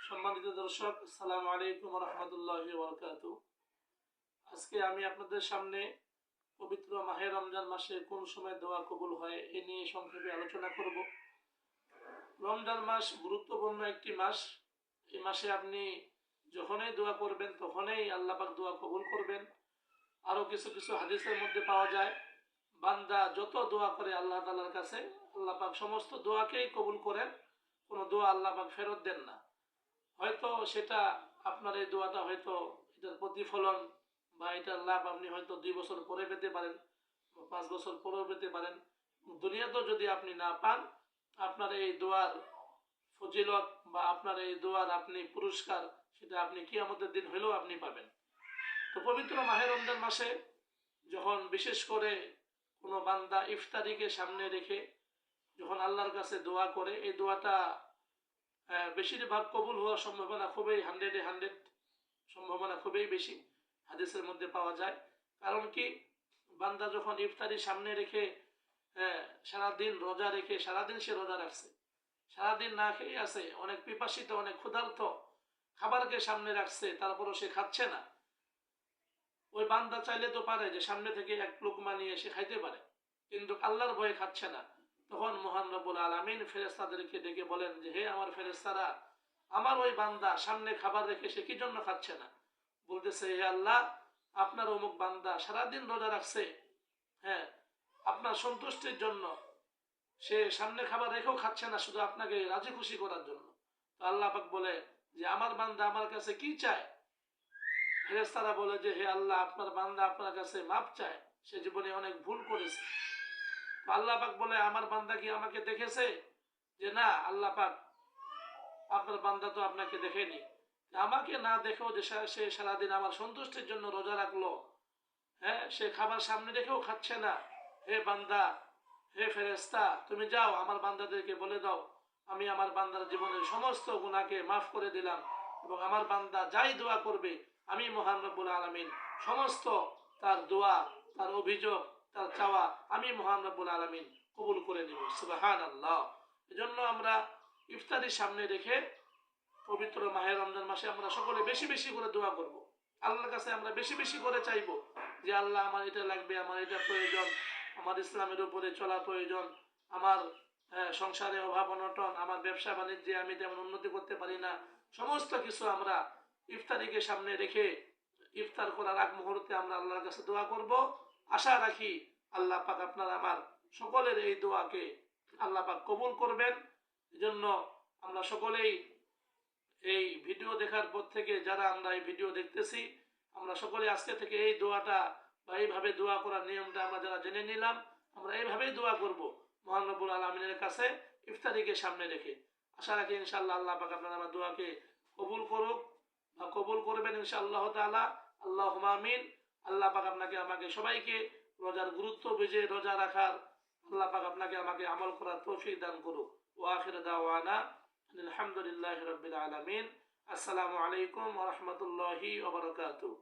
সম্মানিত দর্শক, আসসালামু আলাইকুম ওয়া রাহমাতুল্লাহি ওয়া বারাকাতুহু। আজকে আমি আপনাদের সামনে পবিত্র মাহে রমজান মাসে কোন সময় দোয়া কবুল হয় এ নিয়ে সংক্ষেপে আলোচনা করব। রমজান মাস গুরুত্বপূর্ণ একটি মাস। এই মাসে আপনি যখনই দোয়া করবেন তখনই আল্লাহ পাক দোয়া কবুল করবেন। আরও কিছু কিছু হাদিসের মধ্যে পাওয়া যায়, বান্দা যত দোয়া করে আল্লাহ তাআলার কাছে, আল্লাহ পাক সমস্ত দোয়াকেই কবুল করেন, কোনো দোয়া আল্লাহ পাক ফেরত দেন না। হয়তো সেটা আপনার এই দোয়াটা হয়তো এটার প্রতিফলন বা এটার লাভ আপনি হয়তো 2 বছর পরে পেতে পারেন, 5 বছর পরেও পেতে পারেন। দুনিয়াতেও যদি আপনি না পান, আপনার এই দোয়ার ফজিলত বা আপনার এই দোয়ার আপনি পুরস্কার সেটা আপনি কিয়ামতের দিন হলেও আপনি পাবেন। তো পবিত্র মাহে রমজান মাসে যখন বিশেষ করে কোনো বান্দা ইফতারিকে সামনে রেখে যখন আল্লাহর কাছে দোয়া করে, এই দোয়াটা বেশিরভাগ কবুল হওয়ার সম্ভাবনা খুবই 100-100 সম্ভাবনা খুবই বেশি হাদিসের মধ্যে পাওয়া যায়। কারণ কি, বান্দা যখন ইফতারি সামনে রেখে সারাদিন রোজা রেখে, সারাদিন সে রোজা রাখছে, সারাদিন না খেয়ে আছে, অনেক পিপাসিত, অনেক ক্ষুধার্ত, খাবারকে সামনে রাখছে, তারপরও সে খাচ্ছে না। ওই বান্দা চাইলে তো পারে যে সামনে থেকে এক লোকমা নিয়ে সে খাইতে পারে, কিন্তু আল্লাহর ভয়ে খাচ্ছে না। তখন মহান রব্বুল আলামিন ফেরেশতাদেরকে ডেকে বলেন যে, হে আমার ফেরেশতারা, আমার ওই বান্দা সামনে খাবার রেখে সে কি জন্য খাচ্ছে না? বলতেছে, হে আল্লাহ, আপনার অমুক বান্দা সারাদিন রোজা রাখছে, হ্যাঁ, আপনার সন্তুষ্টির জন্য সে সামনে খাবার রেখেও খাচ্ছে না, শুধু আপনাকে রাজি খুশি করার জন্য। তো আল্লাহ পাক বলে যে, আমার বান্দা আমার কাছে কি চায়? ফেরেশতারা বলে যে, হে আল্লাহ, আপনার বান্দা আপনার কাছে মাপ চায়, সে জীবনে অনেক ভুল করেছে। তো আল্লাহ পাক বলে, আমার বান্দা কি আমাকে দেখেছে? যে না আল্লাহ পাক, আপনার বান্দা তো আপনাকে দেখেনি। আমাকে না দেখেও যে সে সারাদিন আমার সন্তুষ্টির জন্য রোজা রাখলো, হ্যাঁ, সে খাবার সামনে রেখেও খাচ্ছে না। হে বান্দা, হে ফেরেশতা, তুমি যাও আমার বান্দাদেরকে বলে দাও, আমি আমার বান্দার জীবনের সমস্ত গুনাহকে মাফ করে দিলাম, এবং আমার বান্দা যাই দোয়া করবে আমি মহান রব্বুল আলামিন সমস্ত তার দোয়া, তার অভিযোগ, তার চাওয়া আমি মহান রব্বুল আলামিন কবুল করে নিব। সুবহানাল্লাহ। এজন্য আমরা ইফতারি সামনে রেখে পবিত্র মাহে রমজান মাসে আমরা সকলে বেশি বেশি করে দোয়া করব। আল্লাহর কাছে আমরা বেশি বেশি করে চাইবো যে, আল্লাহ, আমার এটা লাগবে, আমার এটা প্রয়োজন, আমার ইসলামের উপরে চলা প্রয়োজন, আমার সংসারে অভাব অনটন, আমার ব্যবসা বাণিজ্যে আমি তেমন উন্নতি করতে পারি না, সমস্ত কিছু আমরা ইফতারিকে সামনে রেখে ইফতার করার আগ মুহূর্তে আমরা আল্লাহর কাছে দোয়া করব। আশা রাখি আল্লাহ পাক আপনার আমার সকলের এই দোয়াকে আল্লাহ পাক কবুল করবেন। এজন্য আমরা সকলেই এই ভিডিও দেখার পর থেকে যারা আমরা এই ভিডিও দেখতেছি, আমরা সকলে আজকে থেকে এই দোয়াটা বা এইভাবে দোয়া করার নিয়মটা আমরা যারা জেনে নিলাম, আমরা এইভাবেই দোয়া করব মহান রব্বুল আলামিনের কাছে ইফতারিকে সামনে রেখে। আশা রাখি ইনশাআল্লাহ আল্লাহ পাক আপনার আমার দোয়াকে কবুল করুক বা কবুল করবেন ইনশাআল্লাহ তাআলা। আল্লাহুম্মা আমিন। আল্লাহ পাক আপনাকে আমাকে সবাইকে রোজার গুরুত্ব বুঝে রোজা রাখার, আল্লাহ পাক আপনাকে আমাকে আমল করার তৌফিক দান করুক। ওয়া আখিরু দাওয়ানা আলহামদুলিল্লাহি রাব্বিল আলামিন। আসসালামু আলাইকুম ওয়া রাহমাতুল্লাহি ওয়া বারাকাতুহু।